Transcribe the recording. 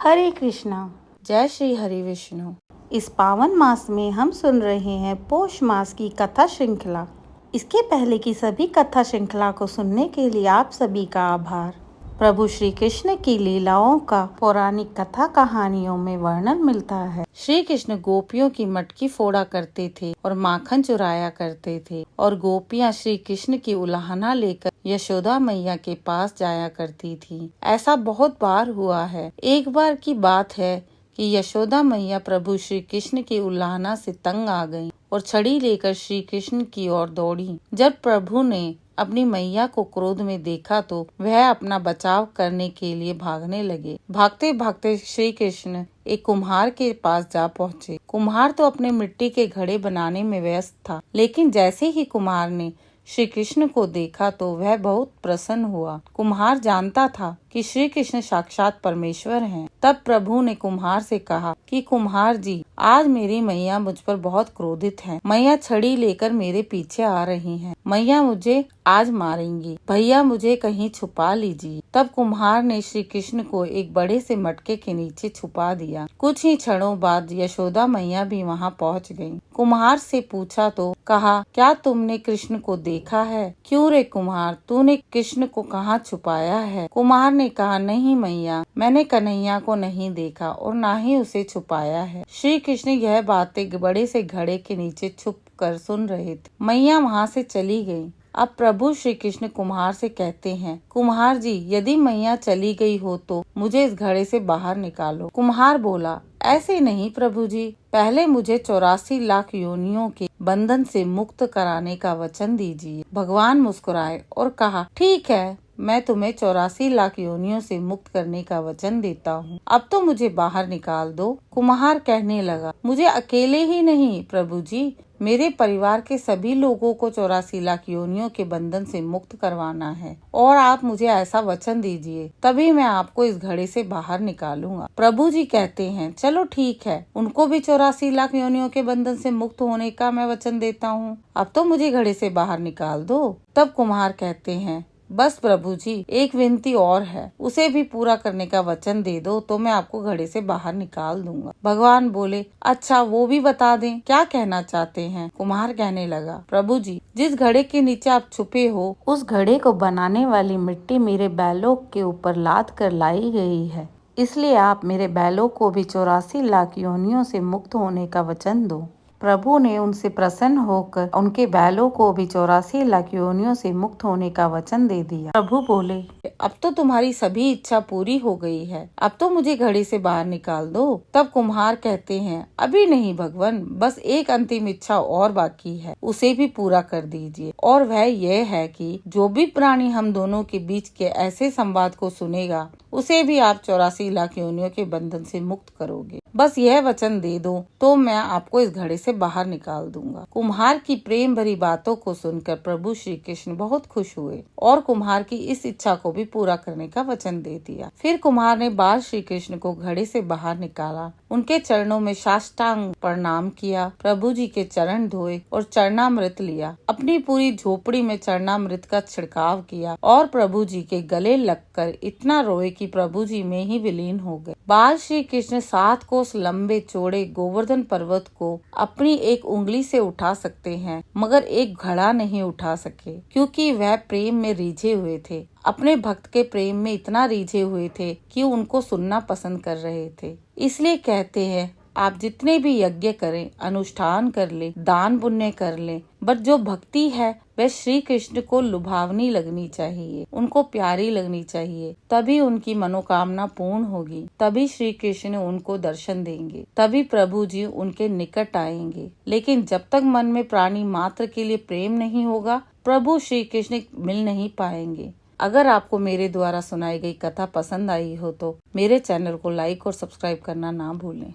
हरे कृष्णा। जय श्री हरि विष्णु। इस पावन मास में हम सुन रहे हैं पौष मास की कथा श्रृंखला। इसके पहले की सभी कथा श्रृंखला को सुनने के लिए आप सभी का आभार। प्रभु श्री कृष्ण की लीलाओं का पौराणिक कथा कहानियों में वर्णन मिलता है। श्री कृष्ण गोपियों की मटकी फोड़ा करते थे और माखन चुराया करते थे, और गोपियां श्री कृष्ण की उलाहना लेकर यशोदा मैया के पास जाया करती थी। ऐसा बहुत बार हुआ है। एक बार की बात है कि यशोदा मैया प्रभु श्री कृष्ण की उलाहना से तंग आ गईं और छड़ी लेकर श्री कृष्ण की ओर दौड़ी। जब प्रभु ने अपनी मैया को क्रोध में देखा तो वह अपना बचाव करने के लिए भागने लगे। भागते भागते श्री कृष्ण एक कुम्हार के पास जा पहुँचे। कुम्हार तो अपने मिट्टी के घड़े बनाने में व्यस्त था, लेकिन जैसे ही कुम्हार ने श्री कृष्ण को देखा तो वह बहुत प्रसन्न हुआ। कुम्हार जानता था कि श्री कृष्ण साक्षात परमेश्वर हैं। तब प्रभु ने कुम्हार से कहा कि कुम्हार जी, आज मेरी मैया मुझ पर बहुत क्रोधित हैं। मैया छड़ी लेकर मेरे पीछे आ रही हैं। मैया मुझे आज मारेंगी। भैया मुझे कहीं छुपा लीजिए। तब कुम्हार ने श्री कृष्ण को एक बड़े से मटके के नीचे छुपा दिया। कुछ ही क्षणों बाद यशोदा मैया भी वहां पहुंच गईं। कुम्हार से पूछा तो कहा, क्या तुमने कृष्ण को देखा है? क्यों रे कुम्हार, तूने कृष्ण को कहाँ छुपाया है? कुम्हार ने कहा, नहीं मैया, मैंने कन्हैया को नहीं देखा और ना ही उसे छुपाया है। श्री कृष्ण यह बातें बड़े से घड़े के नीचे छुप कर सुन रहे थे। मैया वहाँ से चली गई। अब प्रभु श्री कृष्ण कुम्हार से कहते हैं, कुम्हार जी, यदि मैया चली गई हो तो मुझे इस घड़े से बाहर निकालो। कुम्हार बोला, ऐसे नहीं प्रभु जी, पहले मुझे 84 लाख योनियों के बंधन से मुक्त कराने का वचन दीजिए। भगवान मुस्कुराए और कहा, ठीक है, मैं तुम्हें 84 लाख योनियों से मुक्त करने का वचन देता हूँ। अब तो मुझे बाहर निकाल दो। कुम्हार कहने लगा, मुझे अकेले ही नहीं प्रभु जी, मेरे परिवार के सभी लोगों को 84 लाख योनियों के बंधन से मुक्त करवाना है, और आप मुझे ऐसा वचन दीजिए, तभी मैं आपको इस घड़े से बाहर निकालूंगा। प्रभु जी कहते हैं, चलो ठीक है, उनको भी 84 लाख योनियों के बंधन से मुक्त होने का मैं वचन देता हूँ। अब तो मुझे घड़े से बाहर निकाल दो। तब कुम्हार कहते हैं, बस प्रभु जी, एक विनती और है, उसे भी पूरा करने का वचन दे दो तो मैं आपको घड़े से बाहर निकाल दूंगा। भगवान बोले, अच्छा वो भी बता दें, क्या कहना चाहते हैं? कुम्हार कहने लगा, प्रभु जी, जिस घड़े के नीचे आप छुपे हो, उस घड़े को बनाने वाली मिट्टी मेरे बैलों के ऊपर लाद कर लाई गई है, इसलिए आप मेरे बैलों को भी 84 लाख योनियों से मुक्त होने का वचन दो। प्रभु ने उनसे प्रसन्न होकर उनके बैलों को भी 84 लाख योनियों से मुक्त होने का वचन दे दिया। प्रभु बोले, अब तो तुम्हारी सभी इच्छा पूरी हो गई है, अब तो मुझे घड़े से बाहर निकाल दो। तब कुम्हार कहते हैं, अभी नहीं भगवान, बस एक अंतिम इच्छा और बाकी है, उसे भी पूरा कर दीजिए, और वह यह है कि जो भी प्राणी हम दोनों के बीच के ऐसे संवाद को सुनेगा, उसे भी आप 84 लाख योनियों के बंधन से मुक्त करोगे। बस यह वचन दे दो तो मैं आपको इस घड़े से बाहर निकाल दूंगा। कुम्हार की प्रेम भरी बातों को सुनकर प्रभु श्री कृष्ण बहुत खुश हुए और कुम्हार की इस इच्छा को भी पूरा करने का वचन दे दिया। फिर कुम्हार ने बाल श्री कृष्ण को घड़े से बाहर निकाला, उनके चरणों में साष्टांग प्रणाम किया, प्रभु जी के चरण धोए और चरणामृत लिया। अपनी पूरी झोपड़ी में चरणामृत का छिड़काव किया और प्रभु जी के गले लगकर इतना रोए कि प्रभु जी में ही विलीन हो गए। बाल श्री कृष्ण 7 कोस लंबे चौड़े गोवर्धन पर्वत को अपनी एक उंगली से उठा सकते हैं, मगर एक घड़ा नहीं उठा सके, क्योंकि वह प्रेम में रीझे हुए थे। अपने भक्त के प्रेम में इतना रीझे हुए थे कि उनको सुनना पसंद कर रहे थे। इसलिए कहते हैं, आप जितने भी यज्ञ करें, अनुष्ठान कर ले, दान पुण्य कर ले, बट जो भक्ति है वह श्री कृष्ण को लुभावनी लगनी चाहिए, उनको प्यारी लगनी चाहिए, तभी उनकी मनोकामना पूर्ण होगी, तभी श्री कृष्ण उनको दर्शन देंगे, तभी प्रभु जी उनके निकट आएंगे। लेकिन जब तक मन में प्राणी मात्र के लिए प्रेम नहीं होगा, प्रभु श्री कृष्ण मिल नहीं पाएंगे। अगर आपको मेरे द्वारा सुनाई गई कथा पसंद आई हो तो मेरे चैनल को लाइक और सब्सक्राइब करना ना भूलें।